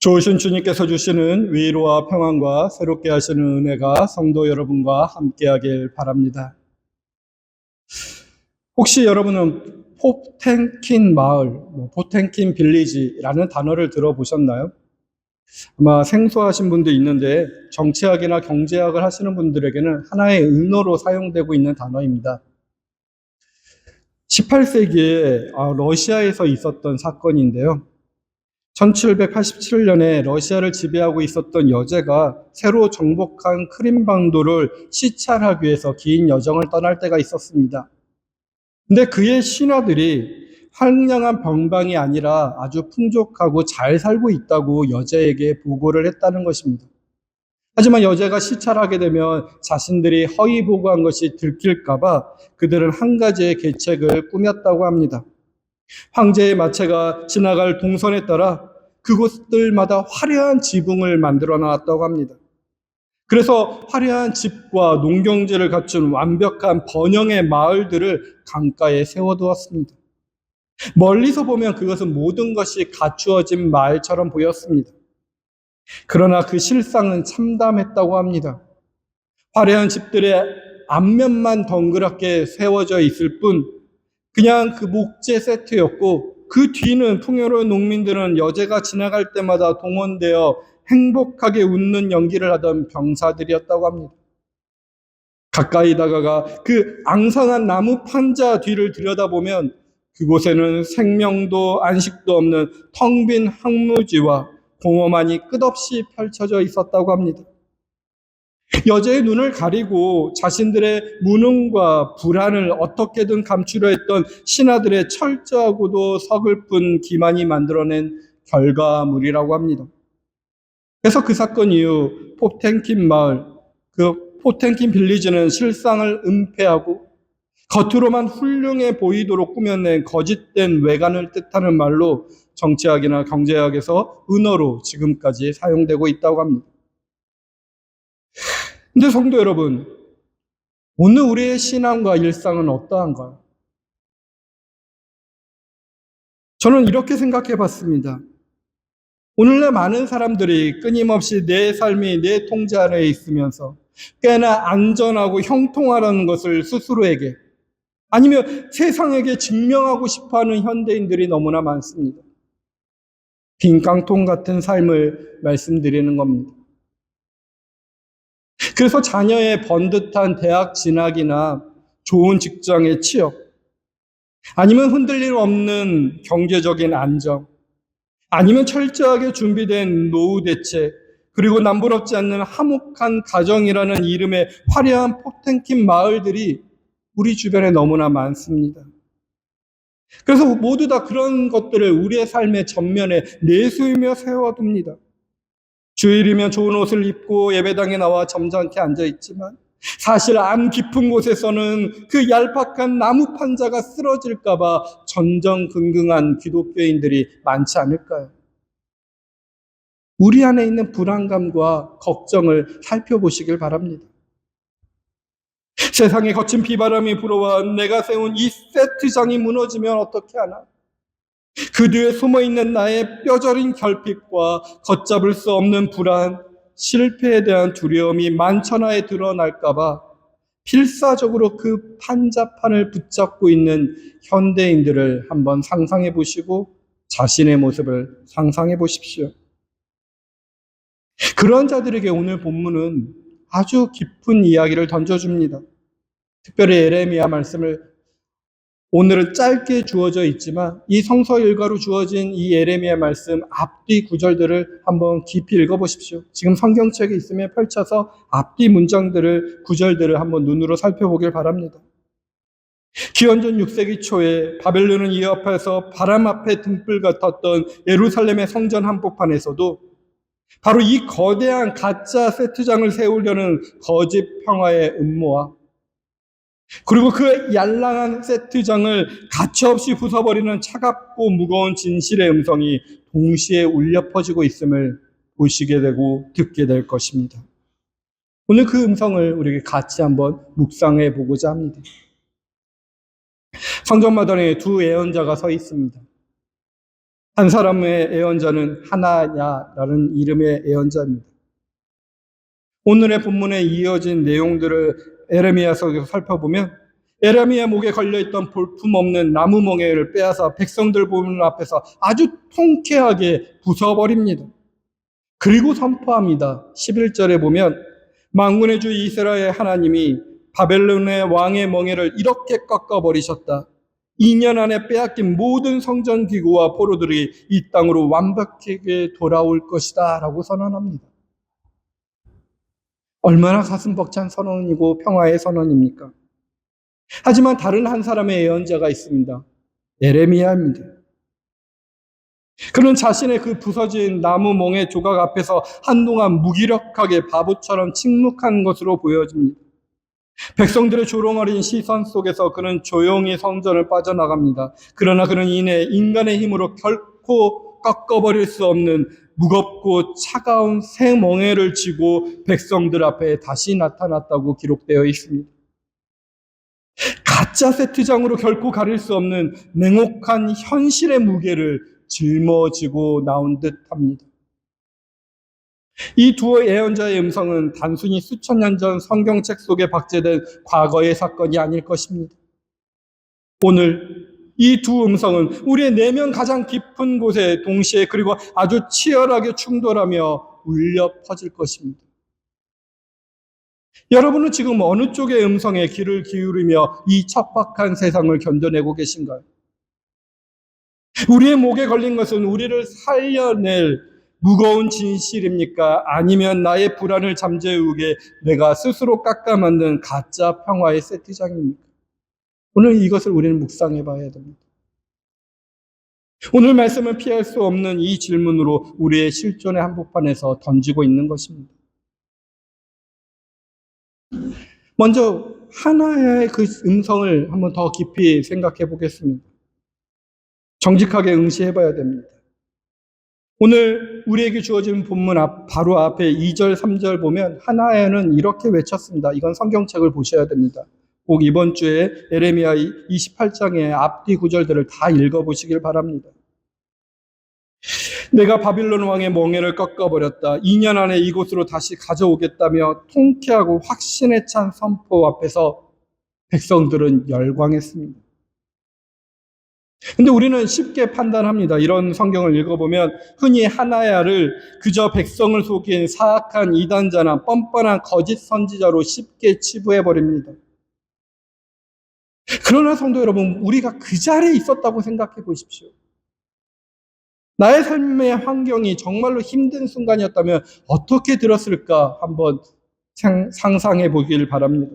좋으신 주님께서 주시는 위로와 평안과 새롭게 하시는 은혜가 성도 여러분과 함께하길 바랍니다. 혹시 여러분은 포텐킨 마을, 포텐킨 빌리지라는 단어를 들어보셨나요? 아마 생소하신 분도 있는데 정치학이나 경제학을 하시는 분들에게는 하나의 은어로 사용되고 있는 단어입니다. 18세기에 러시아에서 있었던 사건인데요. 1787년에 러시아를 지배하고 있었던 여제가 새로 정복한 크림반도를 시찰하기 위해서 긴 여정을 떠날 때가 있었습니다. 근데 그의 신하들이 황량한 병방이 아니라 아주 풍족하고 잘 살고 있다고 여제에게 보고를 했다는 것입니다. 하지만 여제가 시찰하게 되면 자신들이 허위 보고한 것이 들킬까봐 그들은 한 가지의 계책을 꾸몄다고 합니다. 황제의 마체가 지나갈 동선에 따라 그곳들마다 화려한 지붕을 만들어 놨다고 합니다. 그래서 화려한 집과 농경지를 갖춘 완벽한 번영의 마을들을 강가에 세워두었습니다. 멀리서 보면 그것은 모든 것이 갖추어진 마을처럼 보였습니다. 그러나 그 실상은 참담했다고 합니다. 화려한 집들의 앞면만 덩그랗게 세워져 있을 뿐 그냥 그 목재 세트였고 그 뒤는 풍요로운 농민들은 여제가 지나갈 때마다 동원되어 행복하게 웃는 연기를 하던 병사들이었다고 합니다. 가까이 다가가 그 앙상한 나무 판자 뒤를 들여다보면 그곳에는 생명도 안식도 없는 텅 빈 황무지와 공허만이 끝없이 펼쳐져 있었다고 합니다. 여제의 눈을 가리고 자신들의 무능과 불안을 어떻게든 감추려 했던 신하들의 철저하고도 서글픈 기만이 만들어낸 결과물이라고 합니다. 그래서 그 사건 이후 포텐킨 마을, 그 포텐킨 빌리지는 실상을 은폐하고 겉으로만 훌륭해 보이도록 꾸며낸 거짓된 외관을 뜻하는 말로 정치학이나 경제학에서 은어로 지금까지 사용되고 있다고 합니다. 근데 성도 여러분, 오늘 우리의 신앙과 일상은 어떠한가요? 저는 이렇게 생각해 봤습니다. 오늘날 많은 사람들이 끊임없이 내 삶이 내 통제 아래에 있으면서 꽤나 안전하고 형통하라는 것을 스스로에게 아니면 세상에게 증명하고 싶어하는 현대인들이 너무나 많습니다. 빈 깡통 같은 삶을 말씀드리는 겁니다. 그래서 자녀의 번듯한 대학 진학이나 좋은 직장의 취업, 아니면 흔들림 없는 경제적인 안정, 아니면 철저하게 준비된 노후 대책, 그리고 남부럽지 않는 화목한 가정이라는 이름의 화려한 포텐킨 마을들이 우리 주변에 너무나 많습니다. 그래서 모두 다 그런 것들을 우리의 삶의 전면에 내수이며 세워둡니다. 주일이면 좋은 옷을 입고 예배당에 나와 점잖게 앉아있지만 사실 안 깊은 곳에서는 그 얄팍한 나무 판자가 쓰러질까봐 전전긍긍한 기독교인들이 많지 않을까요? 우리 안에 있는 불안감과 걱정을 살펴보시길 바랍니다. 세상에 거친 비바람이 불어와 내가 세운 이 세트장이 무너지면 어떻게 하나? 그 뒤에 숨어있는 나의 뼈저린 결핍과 걷잡을 수 없는 불안, 실패에 대한 두려움이 만천하에 드러날까봐 필사적으로 그 판자판을 붙잡고 있는 현대인들을 한번 상상해 보시고 자신의 모습을 상상해 보십시오. 그런 자들에게 오늘 본문은 아주 깊은 이야기를 던져줍니다. 특별히 예레미야 말씀을 오늘은 짧게 주어져 있지만 이 성서 일과로 주어진 이 예레미야 말씀 앞뒤 구절들을 한번 깊이 읽어보십시오. 지금 성경책에 있으면 펼쳐서 앞뒤 문장들을 구절들을 한번 눈으로 살펴보길 바랍니다. 기원전 6세기 초에 바벨론은 이 앞에서 바람 앞에 등불 같았던 예루살렘의 성전 한복판에서도 바로 이 거대한 가짜 세트장을 세우려는 거짓 평화의 음모와 그리고 그 얄랑한 세트장을 가차없이 부숴버리는 차갑고 무거운 진실의 음성이 동시에 울려 퍼지고 있음을 보시게 되고 듣게 될 것입니다. 오늘 그 음성을 우리에게 같이 한번 묵상해 보고자 합니다. 성전마당에 두 예언자가 서 있습니다. 한 사람의 예언자는 하나야라는 이름의 예언자입니다. 오늘의 본문에 이어진 내용들을 에레미야서에서 살펴보면 에레미야 목에 걸려있던 볼품없는 나무 멍에를 빼앗아 백성들 보는 앞에서 아주 통쾌하게 부숴버립니다. 그리고 선포합니다. 11절에 보면 만군의 주 이스라엘 하나님이 바벨론의 왕의 멍에를 이렇게 꺾어버리셨다. 2년 안에 빼앗긴 모든 성전 기구와 포로들이 이 땅으로 완벽하게 돌아올 것이다 라고 선언합니다. 얼마나 가슴 벅찬 선언이고 평화의 선언입니까? 하지만 다른 한 사람의 예언자가 있습니다. 예레미야입니다. 그는 자신의 그 부서진 나무 멍에 조각 앞에서 한동안 무기력하게 바보처럼 침묵한 것으로 보여집니다. 백성들의 조롱어린 시선 속에서 그는 조용히 성전을 빠져나갑니다. 그러나 그는 이내 인간의 힘으로 결코 꺾어버릴 수 없는 무겁고 차가운 새 멍에를 쥐고 백성들 앞에 다시 나타났다고 기록되어 있습니다. 가짜 세트장으로 결코 가릴 수 없는 냉혹한 현실의 무게를 짊어지고 나온 듯합니다. 이 두 예언자의 음성은 단순히 수천 년 전 성경책 속에 박제된 과거의 사건이 아닐 것입니다. 오늘 이 두 음성은 우리의 내면 가장 깊은 곳에 동시에 그리고 아주 치열하게 충돌하며 울려 퍼질 것입니다. 여러분은 지금 어느 쪽의 음성에 귀를 기울이며 이 척박한 세상을 견뎌내고 계신가요? 우리의 목에 걸린 것은 우리를 살려낼 무거운 진실입니까? 아니면 나의 불안을 잠재우게 내가 스스로 깎아만든 가짜 평화의 세트장입니까? 오늘 이것을 우리는 묵상해 봐야 됩니다. 오늘 말씀은 피할 수 없는 이 질문으로 우리의 실존의 한복판에서 던지고 있는 것입니다. 먼저 하나의 그 음성을 한번 더 깊이 생각해 보겠습니다. 정직하게 응시해 봐야 됩니다. 오늘 우리에게 주어진 본문 바로 앞에 2절, 3절 보면 하나야는 이렇게 외쳤습니다. 이건 성경책을 보셔야 됩니다. 꼭 이번 주에 에레미야 28장의 앞뒤 구절들을 다 읽어보시길 바랍니다. 내가 바빌론 왕의 멍에를 꺾어버렸다. 2년 안에 이곳으로 다시 가져오겠다며 통쾌하고 확신에 찬 선포 앞에서 백성들은 열광했습니다. 근데 우리는 쉽게 판단합니다. 이런 성경을 읽어보면 흔히 하나야를 그저 백성을 속인 사악한 이단자나 뻔뻔한 거짓 선지자로 쉽게 치부해버립니다. 그러나 성도 여러분, 우리가 그 자리에 있었다고 생각해 보십시오. 나의 삶의 환경이 정말로 힘든 순간이었다면 어떻게 들었을까 한번 상상해 보길 바랍니다.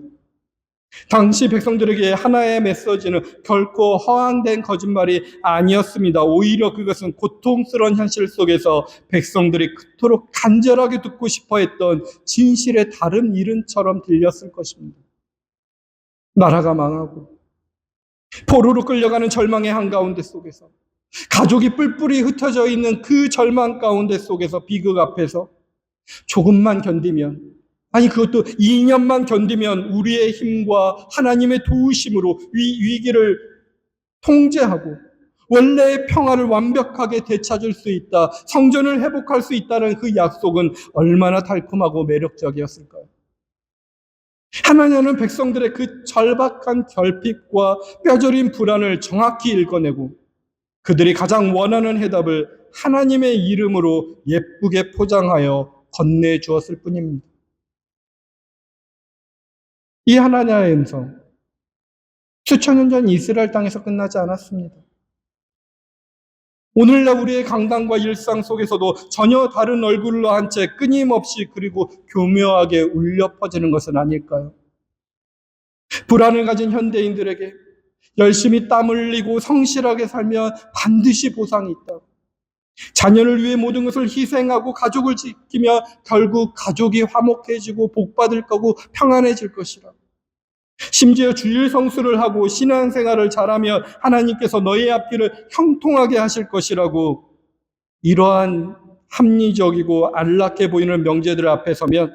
당시 백성들에게 하나의 메시지는 결코 허황된 거짓말이 아니었습니다. 오히려 그것은 고통스러운 현실 속에서 백성들이 그토록 간절하게 듣고 싶어 했던 진실의 다른 이름처럼 들렸을 것입니다. 나라가 망하고 포로로 끌려가는 절망의 한가운데 속에서 가족이 뿔뿔이 흩어져 있는 그 절망 가운데 속에서 비극 앞에서 조금만 견디면, 아니 그것도 2년만 견디면 우리의 힘과 하나님의 도우심으로 위기를 통제하고 원래의 평화를 완벽하게 되찾을 수 있다, 성전을 회복할 수 있다는 그 약속은 얼마나 달콤하고 매력적이었을까요? 하나님은 백성들의 그 절박한 결핍과 뼈저린 불안을 정확히 읽어내고 그들이 가장 원하는 해답을 하나님의 이름으로 예쁘게 포장하여 건네주었을 뿐입니다. 이 하나님의 음성, 수천 년 전 이스라엘 땅에서 끝나지 않았습니다. 오늘날 우리의 강단과 일상 속에서도 전혀 다른 얼굴로 한 채 끊임없이 그리고 교묘하게 울려 퍼지는 것은 아닐까요? 불안을 가진 현대인들에게 열심히 땀 흘리고 성실하게 살면 반드시 보상이 있다. 자녀를 위해 모든 것을 희생하고 가족을 지키며 결국 가족이 화목해지고 복받을 거고 평안해질 것이라. 심지어 주일 성수를 하고 신앙생활을 잘하며 하나님께서 너의 앞길을 형통하게 하실 것이라고 이러한 합리적이고 안락해 보이는 명제들 앞에 서면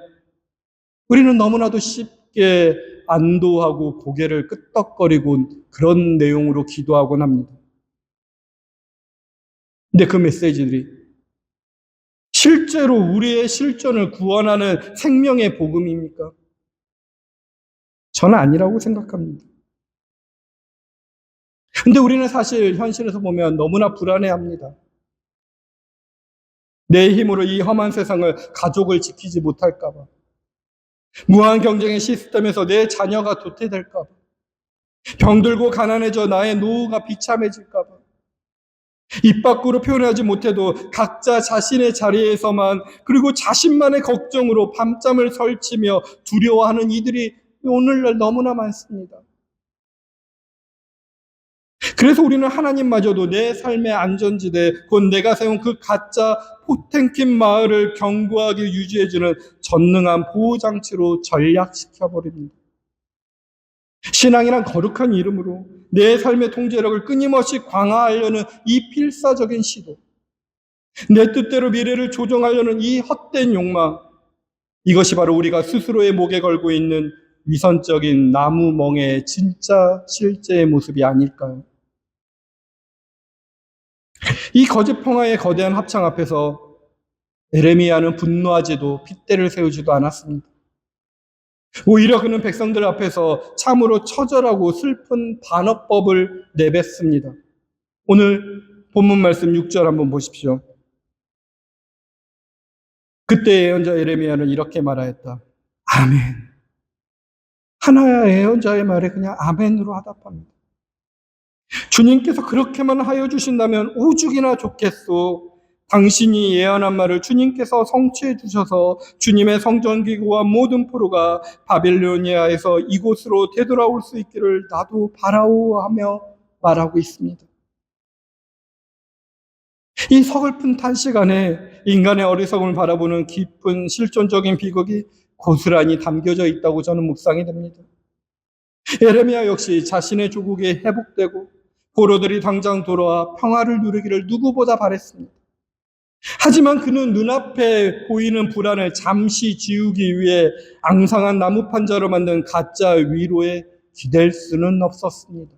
우리는 너무나도 쉽게 안도하고 고개를 끄덕거리고 그런 내용으로 기도하곤 합니다. 근데 그 메시지들이 실제로 우리의 실존을 구원하는 생명의 복음입니까? 저는 아니라고 생각합니다. 근데 우리는 사실 현실에서 보면 너무나 불안해합니다. 내 힘으로 이 험한 세상을, 가족을 지키지 못할까 봐. 무한 경쟁의 시스템에서 내 자녀가 도태될까 봐. 병들고 가난해져 나의 노후가 비참해질까 봐. 입 밖으로 표현하지 못해도 각자 자신의 자리에서만, 그리고 자신만의 걱정으로 밤잠을 설치며 두려워하는 이들이 오늘날 너무나 많습니다. 그래서 우리는 하나님마저도 내 삶의 안전지대, 곧 내가 세운 그 가짜 포텐킨 마을을 견고하게 유지해주는 전능한 보호장치로 전락시켜버립니다. 신앙이란 거룩한 이름으로 내 삶의 통제력을 끊임없이 강화하려는 이 필사적인 시도, 내 뜻대로 미래를 조정하려는 이 헛된 욕망, 이것이 바로 우리가 스스로의 목에 걸고 있는 위선적인 나무 멍에의 진짜 실제의 모습이 아닐까요? 이 거짓 평화의 거대한 합창 앞에서 에레미야는 분노하지도 핏대를 세우지도 않았습니다. 오히려 그는 백성들 앞에서 참으로 처절하고 슬픈 반어법을 내뱉습니다. 오늘 본문 말씀 6절 한번 보십시오. 그때 예언자 에레미야는 이렇게 말하였다. 아멘. 하나야 예언자의 말에 그냥 아멘으로 화답합니다. 주님께서 그렇게만 하여 주신다면 오죽이나 좋겠소. 당신이 예언한 말을 주님께서 성취해 주셔서 주님의 성전기구와 모든 포로가 바빌로니아에서 이곳으로 되돌아올 수 있기를 나도 바라오하며 말하고 있습니다. 이 서글픈 탄식 안에 인간의 어리석음을 바라보는 깊은 실존적인 비극이 고스란히 담겨져 있다고 저는 묵상이 됩니다. 예레미야 역시 자신의 조국이 회복되고 포로들이 당장 돌아와 평화를 누리기를 누구보다 바랬습니다. 하지만 그는 눈앞에 보이는 불안을 잠시 지우기 위해 앙상한 나무판자로 만든 가짜 위로에 기댈 수는 없었습니다.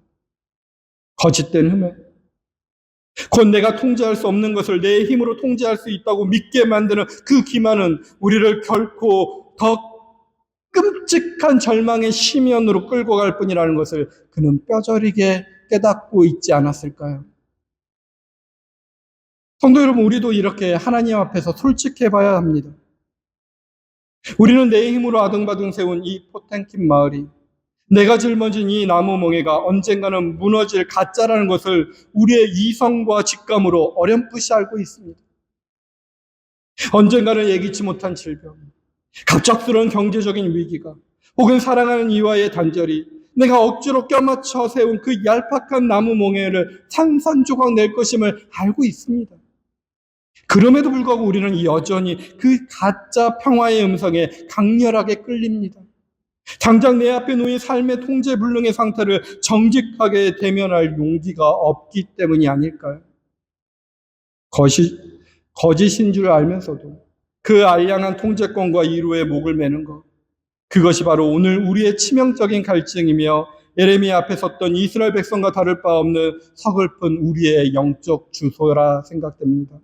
거짓된 흠에 곧 내가 통제할 수 없는 것을 내 힘으로 통제할 수 있다고 믿게 만드는 그 기만은 우리를 결코 더 끔찍한 절망의 심연으로 끌고 갈 뿐이라는 것을 그는 뼈저리게 깨닫고 있지 않았을까요? 성도 여러분, 우리도 이렇게 하나님 앞에서 솔직해 봐야 합니다. 우리는 내 힘으로 아등바등 세운 이 포텐킨 마을이, 내가 짊어진 이 나무 멍에가 언젠가는 무너질 가짜라는 것을 우리의 이성과 직감으로 어렴풋이 알고 있습니다. 언젠가는 예기치 못한 질병, 갑작스러운 경제적인 위기가, 혹은 사랑하는 이와의 단절이 내가 억지로 껴맞춰 세운 그 얄팍한 나무 멍에를 산산조각 낼 것임을 알고 있습니다. 그럼에도 불구하고 우리는 여전히 그 가짜 평화의 음성에 강렬하게 끌립니다. 당장 내 앞에 놓인 삶의 통제불능의 상태를 정직하게 대면할 용기가 없기 때문이 아닐까요? 거짓인 줄 알면서도 그 알량한 통제권과 이루의 목을 매는 것, 그것이 바로 오늘 우리의 치명적인 갈증이며 예레미야 앞에 섰던 이스라엘 백성과 다를 바 없는 서글픈 우리의 영적 주소라 생각됩니다.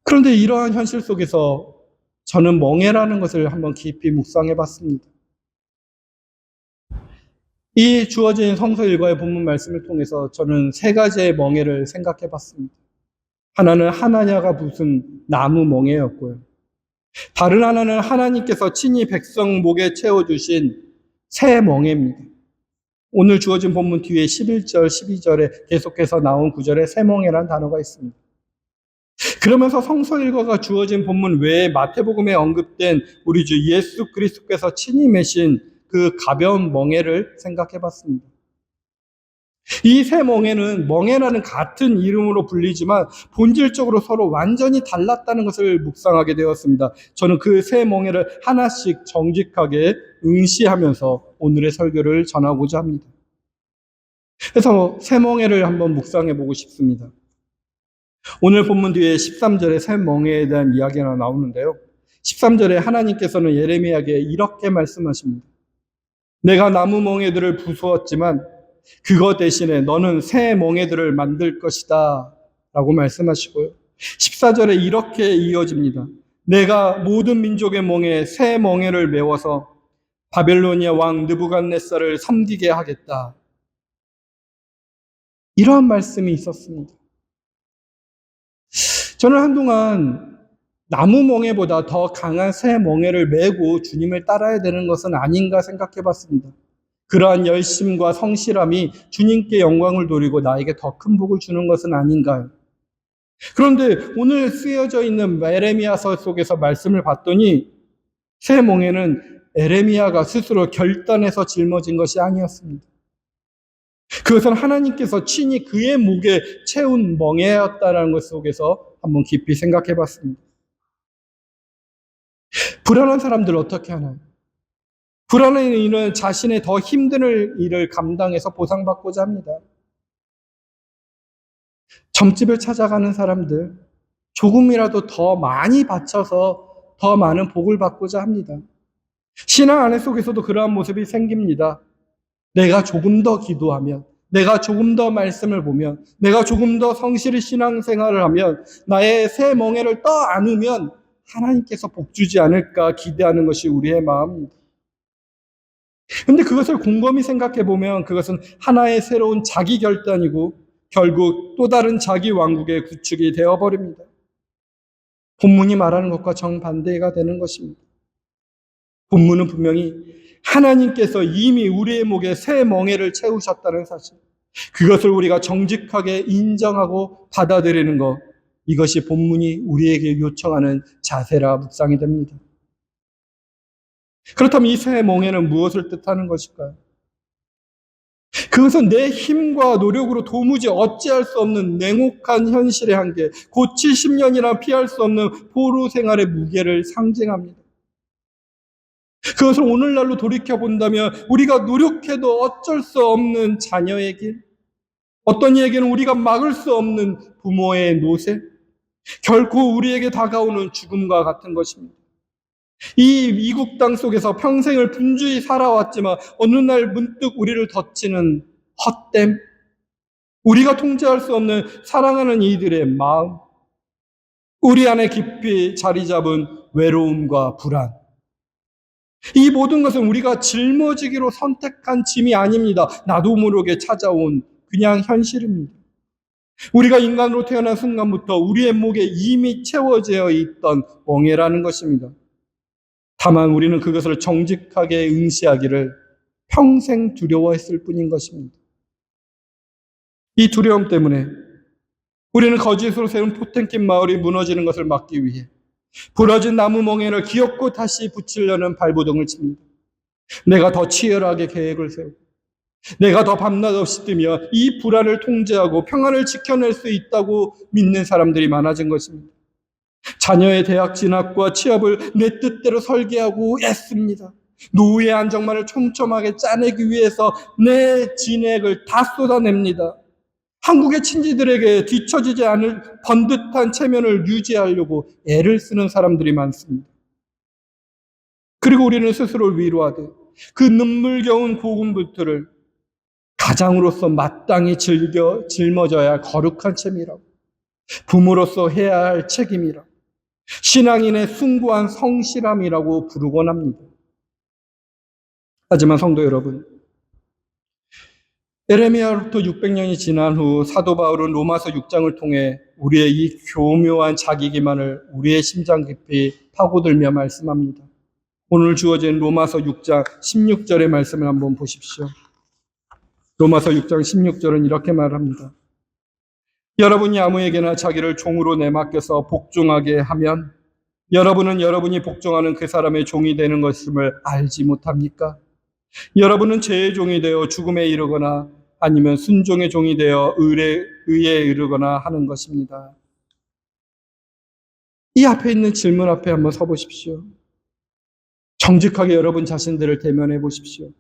그런데 이러한 현실 속에서 저는 멍해라는 것을 한번 깊이 묵상해 봤습니다. 이 주어진 성서 일과의 본문 말씀을 통해서 저는 세 가지의 멍해를 생각해 봤습니다. 하나는 하나냐가 무슨 나무 멍해였고요. 다른 하나는 하나님께서 친히 백성 목에 채워주신 새 멍해입니다. 오늘 주어진 본문 뒤에 11절, 12절에 계속해서 나온 구절에 새 멍해라는 단어가 있습니다. 그러면서 성서 일과가 주어진 본문 외에 마태복음에 언급된 우리 주 예수 그리스도께서 친히 매신 그 가벼운 멍에를 생각해 봤습니다. 이 세 멍에는 멍에라는 같은 이름으로 불리지만 본질적으로 서로 완전히 달랐다는 것을 묵상하게 되었습니다. 저는 그 세 멍에를 하나씩 정직하게 응시하면서 오늘의 설교를 전하고자 합니다. 그래서 세 멍에를 한번 묵상해 보고 싶습니다. 오늘 본문 뒤에 13절에 새 멍에에 대한 이야기가 나오는데요. 13절에 하나님께서는 예레미야에게 이렇게 말씀하십니다. 내가 나무 멍에들을 부수었지만 그거 대신에 너는 새 멍에들을 만들 것이다 라고 말씀하시고요. 14절에 이렇게 이어집니다. 내가 모든 민족의 멍에 새 멍에를 메워서 바벨로니아 왕 느부갓네살을 섬기게 하겠다. 이러한 말씀이 있었습니다. 저는 한동안 나무 멍에보다 더 강한 새 멍에를 메고 주님을 따라야 되는 것은 아닌가 생각해 봤습니다. 그러한 열심과 성실함이 주님께 영광을 돌리고 나에게 더 큰 복을 주는 것은 아닌가요? 그런데 오늘 쓰여져 있는 에레미야서 속에서 말씀을 봤더니 새 멍에는 에레미야가 스스로 결단해서 짊어진 것이 아니었습니다. 그것은 하나님께서 친히 그의 목에 채운 멍에였다는 것 속에서 한번 깊이 생각해 봤습니다. 불안한 사람들 어떻게 하나요? 불안한 이는 자신의 더 힘든 일을 감당해서 보상받고자 합니다. 점집을 찾아가는 사람들, 조금이라도 더 많이 바쳐서 더 많은 복을 받고자 합니다. 신앙 안에 속에서도 그러한 모습이 생깁니다. 내가 조금 더 기도하면, 내가 조금 더 말씀을 보면, 내가 조금 더 성실히 신앙생활을 하면, 나의 새 멍에를 떠 안으면 하나님께서 복 주지 않을까 기대하는 것이 우리의 마음입니다. 그런데 그것을 곰곰이 생각해 보면 그것은 하나의 새로운 자기 결단이고 결국 또 다른 자기 왕국의 구축이 되어버립니다. 본문이 말하는 것과 정반대가 되는 것입니다. 본문은 분명히 하나님께서 이미 우리의 목에 새 멍에를 채우셨다는 사실, 그것을 우리가 정직하게 인정하고 받아들이는 것, 이것이 본문이 우리에게 요청하는 자세라 묵상이 됩니다. 그렇다면 이 새 멍에는 무엇을 뜻하는 것일까요? 그것은 내 힘과 노력으로 도무지 어찌할 수 없는 냉혹한 현실의 한계, 곧 70년이나 피할 수 없는 포로 생활의 무게를 상징합니다. 그것을 오늘날로 돌이켜본다면 우리가 노력해도 어쩔 수 없는 자녀의 길, 어떤 이에게는 우리가 막을 수 없는 부모의 노쇠, 결코 우리에게 다가오는 죽음과 같은 것입니다. 이 이국 땅 속에서 평생을 분주히 살아왔지만 어느 날 문득 우리를 덮치는 헛됨, 우리가 통제할 수 없는 사랑하는 이들의 마음, 우리 안에 깊이 자리 잡은 외로움과 불안, 이 모든 것은 우리가 짊어지기로 선택한 짐이 아닙니다. 나도 모르게 찾아온 그냥 현실입니다. 우리가 인간으로 태어난 순간부터 우리의 목에 이미 채워져 있던 멍에라는 것입니다. 다만 우리는 그것을 정직하게 응시하기를 평생 두려워했을 뿐인 것입니다. 이 두려움 때문에 우리는 거짓으로 세운 포텐킨 마을이 무너지는 것을 막기 위해 부러진 나무 멍에를 기어코 다시 붙이려는 발버둥을 칩니다. 내가 더 치열하게 계획을 세우고 내가 더 밤낮 없이 뛰며 이 불안을 통제하고 평안을 지켜낼 수 있다고 믿는 사람들이 많아진 것입니다. 자녀의 대학 진학과 취업을 내 뜻대로 설계하고 애씁니다. 노후의 안정만을 촘촘하게 짜내기 위해서 내 진액을 다 쏟아냅니다. 한국의 친지들에게 뒤처지지 않을 번듯한 체면을 유지하려고 애를 쓰는 사람들이 많습니다. 그리고 우리는 스스로를 위로하듯 그 눈물겨운 고군분투를 가장으로서 마땅히 짊어져야 할 거룩한 책임이라고, 부모로서 해야 할 책임이라고, 신앙인의 숭고한 성실함이라고 부르곤 합니다. 하지만 성도 여러분, 에레미야로부터 600년이 지난 후 사도 바울은 로마서 6장을 통해 우리의 이 교묘한 자기 기만을 우리의 심장 깊이 파고들며 말씀합니다. 오늘 주어진 로마서 6장 16절의 말씀을 한번 보십시오. 로마서 6장 16절은 이렇게 말합니다. 여러분이 아무에게나 자기를 종으로 내맡겨서 복종하게 하면 여러분은 여러분이 복종하는 그 사람의 종이 되는 것임을 알지 못합니까? 여러분은 죄의 종이 되어 죽음에 이르거나 아니면 순종의 종이 되어 의에 이르거나 하는 것입니다. 이 앞에 있는 질문 앞에 한번 서 보십시오. 정직하게 여러분 자신들을 대면해 보십시오.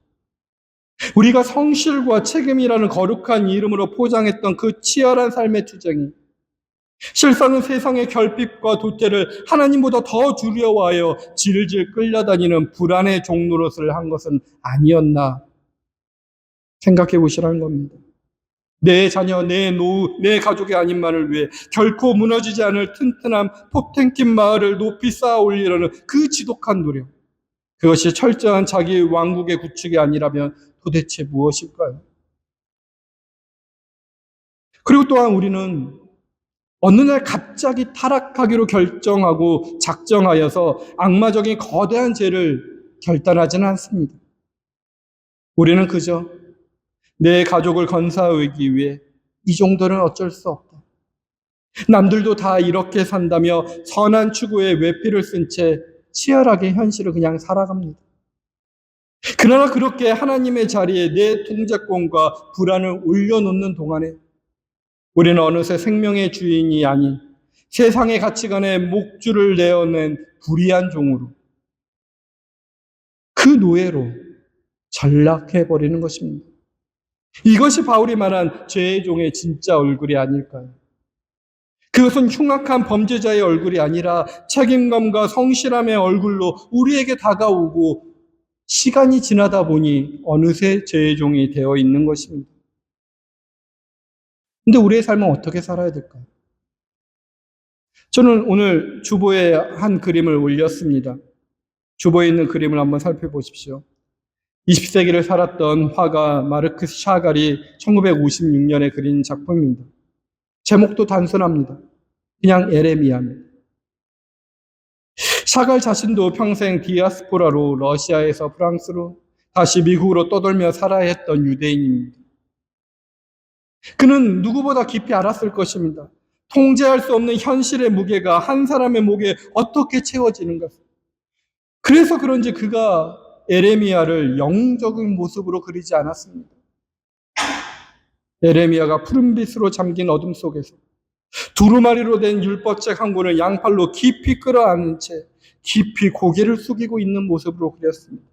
우리가 성실과 책임이라는 거룩한 이름으로 포장했던 그 치열한 삶의 투쟁이 실상은 세상의 결핍과 도태를 하나님보다 더 두려워하여 질질 끌려다니는 불안의 종노릇을 한 것은 아니었나? 생각해 보시라는 겁니다. 내 자녀, 내 노후, 내 가족의 아님만을 위해 결코 무너지지 않을 튼튼한 포텐킨 마을을 높이 쌓아 올리려는 그 지독한 노력. 그것이 철저한 자기 왕국의 구축이 아니라면 도대체 무엇일까요? 그리고 또한 우리는 어느 날 갑자기 타락하기로 결정하고 작정하여서 악마적인 거대한 죄를 결단하지는 않습니다. 우리는 그저 내 가족을 건사하기 위해 이 정도는 어쩔 수 없다. 남들도 다 이렇게 산다며 선한 추구에 외피를 쓴 채 치열하게 현실을 그냥 살아갑니다. 그러나 그렇게 하나님의 자리에 내 통제권과 불안을 올려놓는 동안에 우리는 어느새 생명의 주인이 아닌 세상의 가치관에 목줄을 내어낸 불의한 종으로 그 노예로 전락해버리는 것입니다. 이것이 바울이 말한 죄의 종의 진짜 얼굴이 아닐까요? 그것은 흉악한 범죄자의 얼굴이 아니라 책임감과 성실함의 얼굴로 우리에게 다가오고 시간이 지나다 보니 어느새 죄의 종이 되어 있는 것입니다. 근데 우리의 삶은 어떻게 살아야 될까요? 저는 오늘 주보에 한 그림을 올렸습니다. 주보에 있는 그림을 한번 살펴보십시오. 20세기를 살았던 화가 마르크스 샤갈이 1956년에 그린 작품입니다. 제목도 단순합니다. 그냥 에레미야입니다. 샤갈 자신도 평생 디아스포라로 러시아에서 프랑스로 다시 미국으로 떠돌며 살아야 했던 유대인입니다. 그는 누구보다 깊이 알았을 것입니다. 통제할 수 없는 현실의 무게가 한 사람의 목에 어떻게 채워지는가. 그래서 그런지 그가 에레미야를 영적인 모습으로 그리지 않았습니다. 에레미야가 푸른빛으로 잠긴 어둠 속에서 두루마리로 된 율법책 한 권을 양팔로 깊이 끌어안은 채 깊이 고개를 숙이고 있는 모습으로 그렸습니다.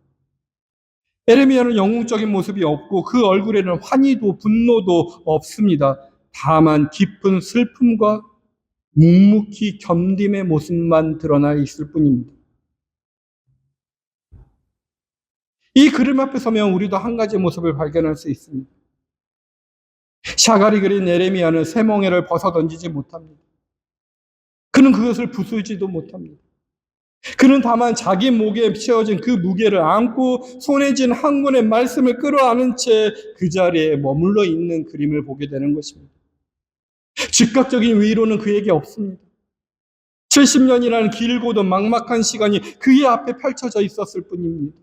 에레미야는 영웅적인 모습이 없고 그 얼굴에는 환희도 분노도 없습니다. 다만 깊은 슬픔과 묵묵히 견딤의 모습만 드러나 있을 뿐입니다. 이 그림 앞에 서면 우리도 한 가지 모습을 발견할 수 있습니다. 샤갈이 그린 에레미야는 쇠멍에를 벗어던지지 못합니다. 그는 그것을 부수지도 못합니다. 그는 다만 자기 목에 채워진 그 무게를 안고 손에 쥔 한 권의 말씀을 끌어안은 채 그 자리에 머물러 있는 그림을 보게 되는 것입니다. 즉각적인 위로는 그에게 없습니다. 70년이라는 길고도 막막한 시간이 그의 앞에 펼쳐져 있었을 뿐입니다.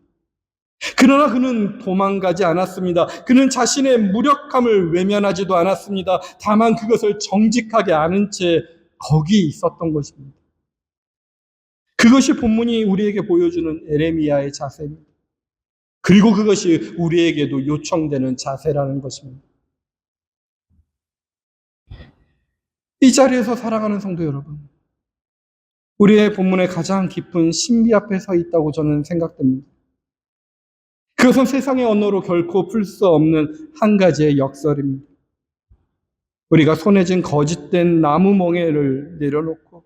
그러나 그는 도망가지 않았습니다. 그는 자신의 무력함을 외면하지도 않았습니다. 다만 그것을 정직하게 아는 채 거기 있었던 것입니다. 그것이 본문이 우리에게 보여주는 에레미야의 자세입니다. 그리고 그것이 우리에게도 요청되는 자세라는 것입니다. 이 자리에서 사랑하는 성도 여러분, 우리의 본문의 가장 깊은 신비 앞에 서 있다고 저는 생각됩니다. 그것은 세상의 언어로 결코 풀 수 없는 한 가지의 역설입니다. 우리가 손에 쥔 거짓된 나무 멍에를 내려놓고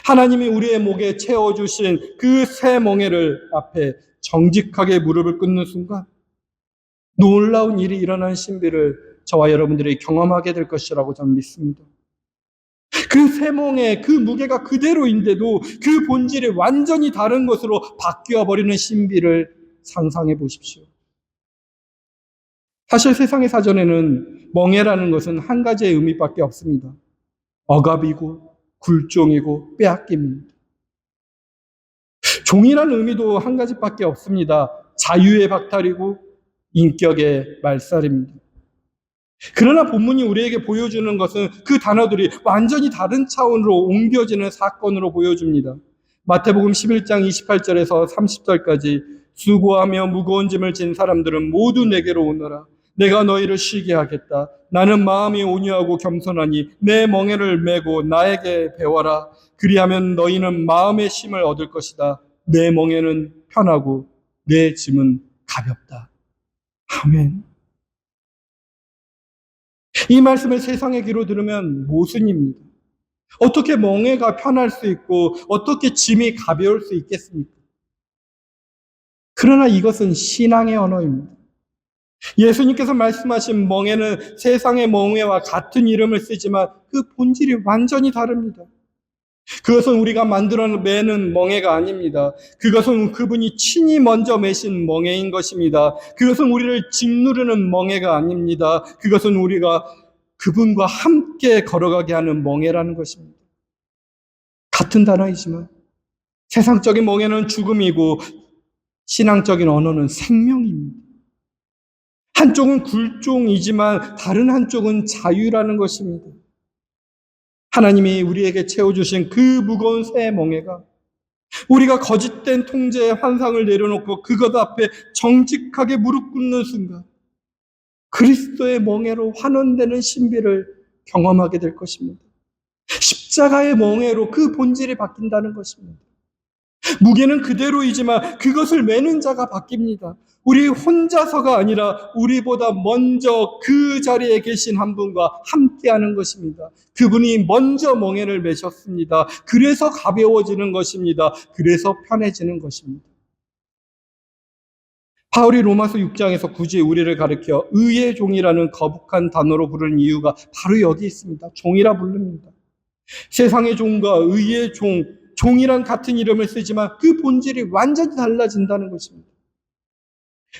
하나님이 우리의 목에 채워주신 그 새 멍에를 앞에 정직하게 무릎을 꿇는 순간 놀라운 일이 일어난 신비를 저와 여러분들이 경험하게 될 것이라고 저는 믿습니다. 그 새 멍에 그 무게가 그대로인데도 그 본질이 완전히 다른 것으로 바뀌어 버리는 신비를 상상해 보십시오. 사실 세상의 사전에는 멍에라는 것은 한 가지의 의미밖에 없습니다. 억압이고 굴종이고 빼앗김입니다. 종이라는 의미도 한 가지밖에 없습니다. 자유의 박탈이고 인격의 말살입니다. 그러나 본문이 우리에게 보여주는 것은 그 단어들이 완전히 다른 차원으로 옮겨지는 사건으로 보여줍니다. 마태복음 11장 28절에서 30절까지 수고하며 무거운 짐을 진 사람들은 모두 내게로 오너라. 내가 너희를 쉬게 하겠다. 나는 마음이 온유하고 겸손하니 내 멍에를 메고 나에게 배워라. 그리하면 너희는 마음의 쉼을 얻을 것이다. 내 멍에는 편하고 내 짐은 가볍다. 아멘. 이 말씀을 세상의 귀로 들으면 모순입니다. 어떻게 멍에가 편할 수 있고 어떻게 짐이 가벼울 수 있겠습니까? 그러나 이것은 신앙의 언어입니다. 예수님께서 말씀하신 멍에는 세상의 멍에와 같은 이름을 쓰지만 그 본질이 완전히 다릅니다. 그것은 우리가 만들어내는 멍에가 아닙니다. 그것은 그분이 친히 먼저 매신 멍에인 것입니다. 그것은 우리를 짓누르는 멍에가 아닙니다. 그것은 우리가 그분과 함께 걸어가게 하는 멍에라는 것입니다. 같은 단어이지만 세상적인 멍에는 죽음이고 신앙적인 언어는 생명입니다. 한쪽은 굴종이지만 다른 한쪽은 자유라는 것입니다. 하나님이 우리에게 채워주신 그 무거운 새 멍에가 우리가 거짓된 통제의 환상을 내려놓고 그것 앞에 정직하게 무릎 꿇는 순간 그리스도의 멍에로 환원되는 신비를 경험하게 될 것입니다. 십자가의 멍에로 그 본질이 바뀐다는 것입니다. 무게는 그대로이지만 그것을 매는 자가 바뀝니다. 우리 혼자서가 아니라 우리보다 먼저 그 자리에 계신 한 분과 함께하는 것입니다. 그분이 먼저 멍에를 매셨습니다. 그래서 가벼워지는 것입니다. 그래서 편해지는 것입니다. 바울이 로마서 6장에서 굳이 우리를 가리켜 의의 종이라는 거북한 단어로 부르는 이유가 바로 여기 있습니다. 종이라 부릅니다. 세상의 종과 의의 종이란 같은 이름을 쓰지만 그 본질이 완전히 달라진다는 것입니다.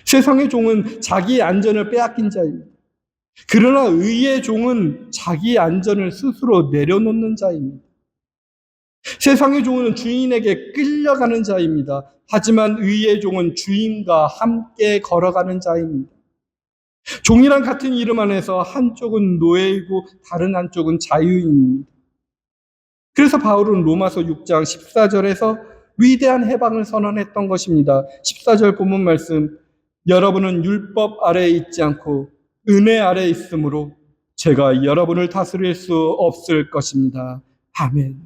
세상의 종은 자기의 안전을 빼앗긴 자입니다. 그러나 의의 종은 자기의 안전을 스스로 내려놓는 자입니다. 세상의 종은 주인에게 끌려가는 자입니다. 하지만 의의 종은 주인과 함께 걸어가는 자입니다. 종이란 같은 이름 안에서 한쪽은 노예이고 다른 한쪽은 자유인입니다. 그래서 바울은 로마서 6장 14절에서 위대한 해방을 선언했던 것입니다. 14절 본문 말씀, 여러분은 율법 아래에 있지 않고 은혜 아래에 있으므로 제가 여러분을 다스릴 수 없을 것입니다. 아멘.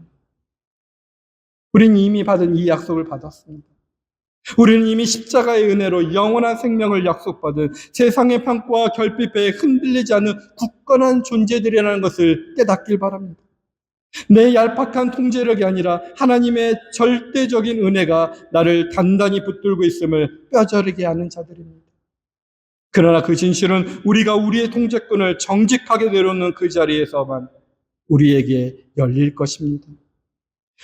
우리는 이미 받은 이 약속을 받았습니다. 우리는 이미 십자가의 은혜로 영원한 생명을 약속받은 세상의 판과 결핍에 흔들리지 않는 굳건한 존재들이라는 것을 깨닫길 바랍니다. 내 얄팍한 통제력이 아니라 하나님의 절대적인 은혜가 나를 단단히 붙들고 있음을 뼈저리게 하는 자들입니다. 그러나 그 진실은 우리가 우리의 통제권을 정직하게 내려놓는 그 자리에서만 우리에게 열릴 것입니다.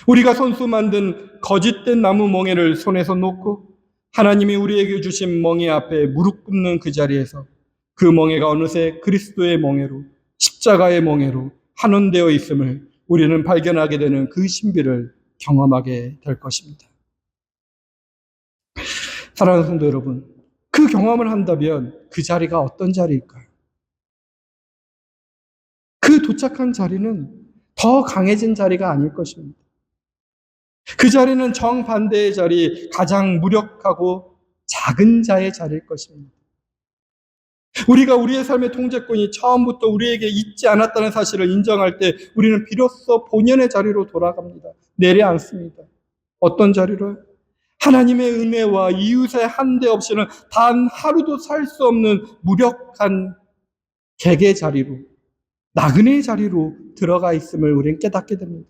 우리가 손수 만든 거짓된 나무 멍에를 손에서 놓고 하나님이 우리에게 주신 멍에 앞에 무릎 꿇는 그 자리에서 그 멍에가 어느새 그리스도의 멍에로, 십자가의 멍에로 환원되어 있음을 우리는 발견하게 되는 그 신비를 경험하게 될 것입니다. 사랑하는 성도 여러분, 그 경험을 한다면 그 자리가 어떤 자리일까요? 그 도착한 자리는 더 강해진 자리가 아닐 것입니다. 그 자리는 정반대의 자리, 가장 무력하고 작은 자의 자리일 것입니다. 우리가 우리의 삶의 통제권이 처음부터 우리에게 있지 않았다는 사실을 인정할 때 우리는 비로소 본연의 자리로 돌아갑니다. 내려앉습니다. 어떤 자리로요? 하나님의 은혜와 이웃의 한대 없이는 단 하루도 살 수 없는 무력한 객의 자리로, 나그네의 자리로 들어가 있음을 우리는 깨닫게 됩니다.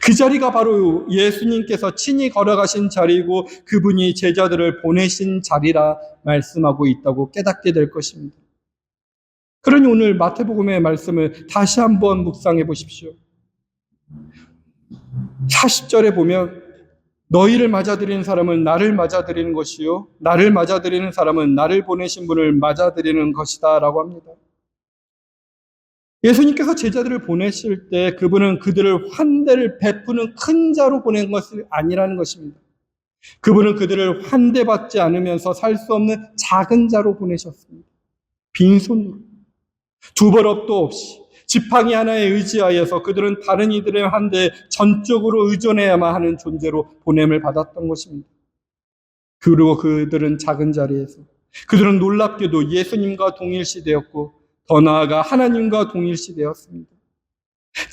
그 자리가 바로 예수님께서 친히 걸어가신 자리이고 그분이 제자들을 보내신 자리라 말씀하고 있다고 깨닫게 될 것입니다. 그러니 오늘 마태복음의 말씀을 다시 한번 묵상해 보십시오. 40절에 보면 너희를 맞아들이는 사람은 나를 맞아들이는 것이요 나를 맞아들이는 사람은 나를 보내신 분을 맞아들이는 것이다 라고 합니다. 예수님께서 제자들을 보내실 때 그분은 그들을 환대를 베푸는 큰 자로 보낸 것이 아니라는 것입니다. 그분은 그들을 환대받지 않으면서 살 수 없는 작은 자로 보내셨습니다. 빈손으로, 두벌업도 없이 지팡이 하나에 의지하여서 그들은 다른 이들의 환대에 전적으로 의존해야만 하는 존재로 보냄을 받았던 것입니다. 그리고 그들은 작은 자리에서 그들은 놀랍게도 예수님과 동일시되었고 더 나아가 하나님과 동일시되었습니다.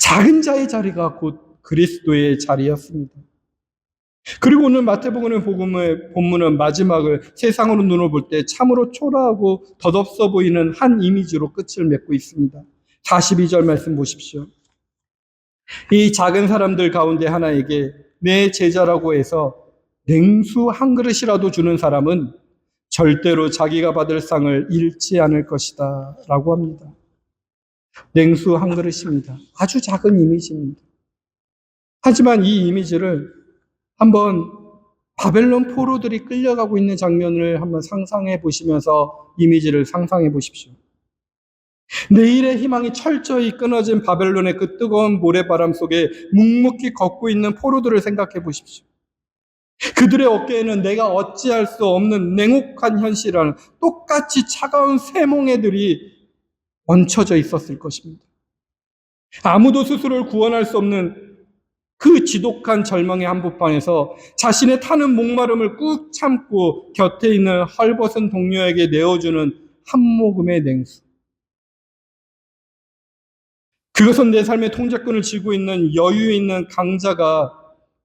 작은 자의 자리가 곧 그리스도의 자리였습니다. 그리고 오늘 마태복음의 본문은 마지막을 세상으로 눈을 볼 때 참으로 초라하고 덧없어 보이는 한 이미지로 끝을 맺고 있습니다. 42절 말씀 보십시오. 이 작은 사람들 가운데 하나에게 내 제자라고 해서 냉수 한 그릇이라도 주는 사람은 절대로 자기가 받을 상을 잃지 않을 것이다 라고 합니다. 냉수 한 그릇입니다. 아주 작은 이미지입니다. 하지만 이 이미지를 한번 바벨론 포로들이 끌려가고 있는 장면을 한번 상상해 보시면서 이미지를 상상해 보십시오. 내일의 희망이 철저히 끊어진 바벨론의 그 뜨거운 모래바람 속에 묵묵히 걷고 있는 포로들을 생각해 보십시오. 그들의 어깨에는 내가 어찌할 수 없는 냉혹한 현실이라는 똑같이 차가운 쇠멍에들이 얹혀져 있었을 것입니다. 아무도 스스로를 구원할 수 없는 그 지독한 절망의 한복판에서 자신의 타는 목마름을 꾹 참고 곁에 있는 헐벗은 동료에게 내어주는 한 모금의 냉수. 그것은 내 삶의 통제권을 쥐고 있는 여유 있는 강자가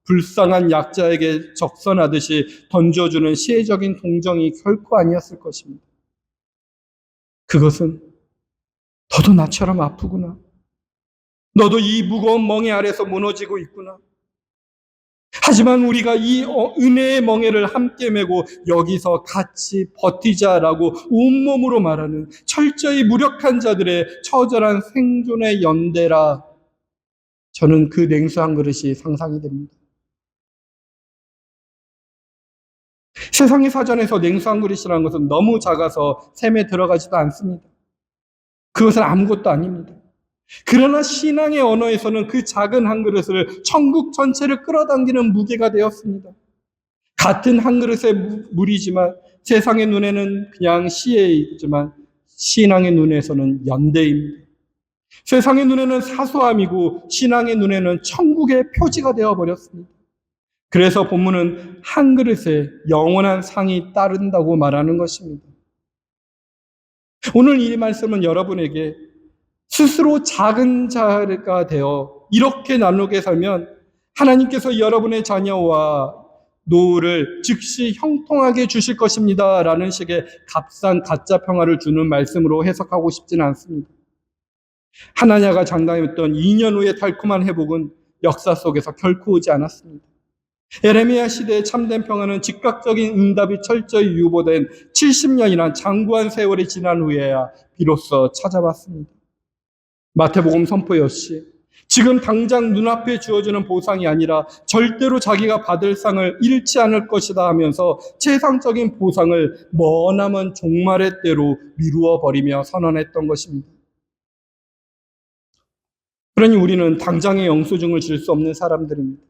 불쌍한 약자에게 적선하듯이 던져주는 시혜적인 동정이 결코 아니었을 것입니다. 그것은 너도 나처럼 아프구나. 너도 이 무거운 멍에 아래서 무너지고 있구나. 하지만 우리가 이 은혜의 멍에를 함께 메고 여기서 같이 버티자라고 온몸으로 말하는 철저히 무력한 자들의 처절한 생존의 연대라. 저는 그 냉수 한 그릇이 상상이 됩니다. 세상의 사전에서 냉수 한 그릇이라는 것은 너무 작아서 셈에 들어가지도 않습니다. 그것은 아무것도 아닙니다. 그러나 신앙의 언어에서는 그 작은 한 그릇을 천국 전체를 끌어당기는 무게가 되었습니다. 같은 한 그릇의 물이지만 세상의 눈에는 그냥 시혜이지만 신앙의 눈에서는 연대입니다. 세상의 눈에는 사소함이고 신앙의 눈에는 천국의 표지가 되어버렸습니다. 그래서 본문은 한 그릇에 영원한 상이 따른다고 말하는 것입니다. 오늘 이 말씀은 여러분에게 스스로 작은 자가 되어 이렇게 나누게 살면 하나님께서 여러분의 자녀와 노후를 즉시 형통하게 주실 것입니다 라는 식의 값싼 가짜 평화를 주는 말씀으로 해석하고 싶지는 않습니다. 하나냐가 장담했던 2년 후의 달콤한 회복은 역사 속에서 결코 오지 않았습니다. 에레미야 시대의 참된 평화는 즉각적인 응답이 철저히 유보된 70년이나 장구한 세월이 지난 후에야 비로소 찾아왔습니다. 마태복음 선포 역시 지금 당장 눈앞에 주어지는 보상이 아니라 절대로 자기가 받을 상을 잃지 않을 것이다 하면서 최상적인 보상을 머나먼 종말의 때로 미루어 버리며 선언했던 것입니다. 그러니 우리는 당장의 영수증을 줄 수 없는 사람들입니다.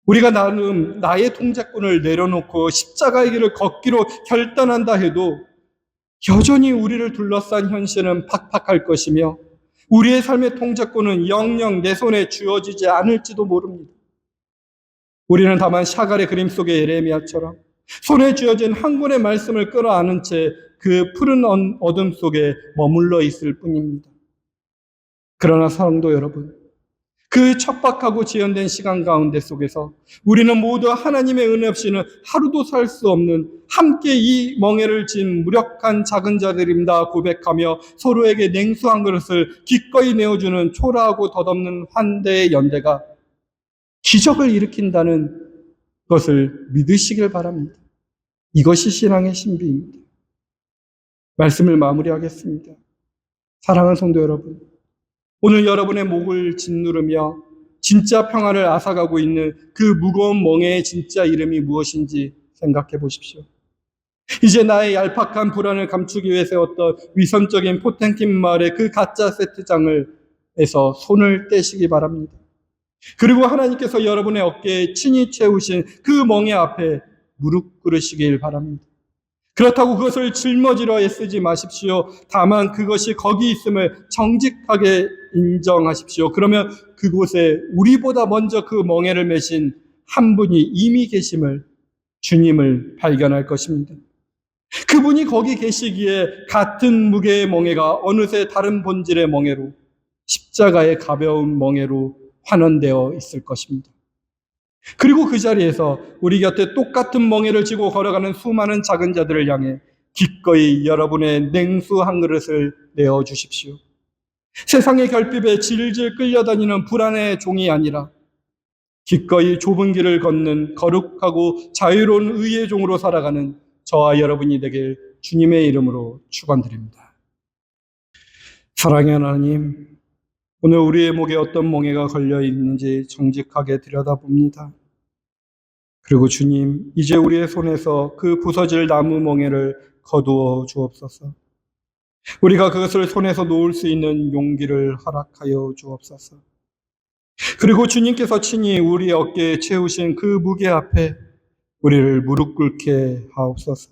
우리가 나의 통제권을 내려놓고 십자가의 길을 걷기로 결단한다 해도 여전히 우리를 둘러싼 현실은 팍팍할 것이며 우리의 삶의 통제권은 영영 내 손에 쥐어지지 않을지도 모릅니다. 우리는 다만 샤갈의 그림 속의 예레미야처럼 손에 쥐어진 한 권의 말씀을 끌어안은 채 그 푸른 어둠 속에 머물러 있을 뿐입니다. 그러나 성도 여러분, 그 척박하고 지연된 시간 가운데 속에서 우리는 모두 하나님의 은혜 없이는 하루도 살 수 없는 함께 이 멍에를 진 무력한 작은 자들입니다 고백하며 서로에게 냉수 한 그릇을 기꺼이 내어주는 초라하고 덧없는 환대의 연대가 기적을 일으킨다는 것을 믿으시길 바랍니다. 이것이 신앙의 신비입니다. 말씀을 마무리하겠습니다. 사랑하는 성도 여러분, 오늘 여러분의 목을 짓누르며 진짜 평화를 앗아가고 있는 그 무거운 멍에의 진짜 이름이 무엇인지 생각해 보십시오. 이제 나의 얄팍한 불안을 감추기 위해 세웠던 위선적인 포텐킨 마을의 그 가짜 세트장에서 손을 떼시기 바랍니다. 그리고 하나님께서 여러분의 어깨에 친히 채우신 그 멍에 앞에 무릎 꿇으시길 바랍니다. 그렇다고 그것을 짊어지려 애쓰지 마십시오. 다만 그것이 거기 있음을 정직하게 인정하십시오. 그러면 그곳에 우리보다 먼저 그 멍에를 메신 한 분이 이미 계심을, 주님을 발견할 것입니다. 그분이 거기 계시기에 같은 무게의 멍에가 어느새 다른 본질의 멍에로, 십자가의 가벼운 멍에로 환원되어 있을 것입니다. 그리고 그 자리에서 우리 곁에 똑같은 멍에를 지고 걸어가는 수많은 작은 자들을 향해 기꺼이 여러분의 냉수 한 그릇을 내어주십시오. 세상의 결핍에 질질 끌려다니는 불안의 종이 아니라 기꺼이 좁은 길을 걷는 거룩하고 자유로운 의의 종으로 살아가는 저와 여러분이 되길 주님의 이름으로 축원드립니다. 사랑의 하나님, 오늘 우리의 목에 어떤 멍에가 걸려 있는지 정직하게 들여다봅니다. 그리고 주님, 이제 우리의 손에서 그 부서질 나무 멍에를 거두어 주옵소서. 우리가 그것을 손에서 놓을 수 있는 용기를 허락하여 주옵소서. 그리고 주님께서 친히 우리 어깨에 채우신 그 무게 앞에 우리를 무릎 꿇게 하옵소서.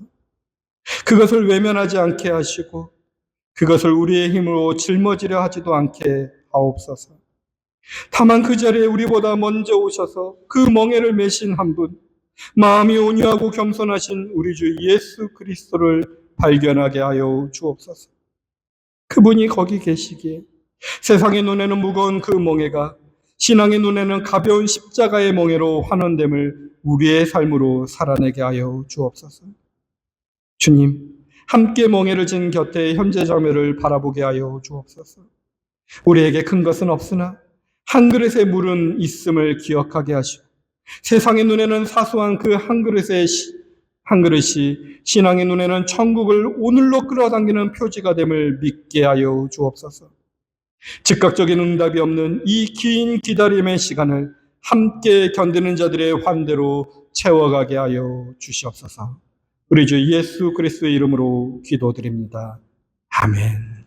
그것을 외면하지 않게 하시고 그것을 우리의 힘으로 짊어지려 하지도 않게 하옵소서. 다만 그 자리에 우리보다 먼저 오셔서 그 멍에를 메신 한 분, 마음이 온유하고 겸손하신 우리 주 예수 그리스도를 발견하게 하여 주옵소서. 그분이 거기 계시기에 세상의 눈에는 무거운 그 멍에가 신앙의 눈에는 가벼운 십자가의 멍에로 환원됨을 우리의 삶으로 살아내게 하여 주옵소서. 주님, 함께 멍에를 진 곁에 현재 자매를 바라보게 하여 주옵소서. 우리에게 큰 것은 없으나 한 그릇의 물은 있음을 기억하게 하시고 세상의 눈에는 사소한 그 한 그릇이 신앙의 눈에는 천국을 오늘로 끌어당기는 표지가 됨을 믿게 하여 주옵소서. 즉각적인 응답이 없는 이 긴 기다림의 시간을 함께 견디는 자들의 환대로 채워가게 하여 주시옵소서. 우리 주 예수 그리스도의 이름으로 기도드립니다. 아멘.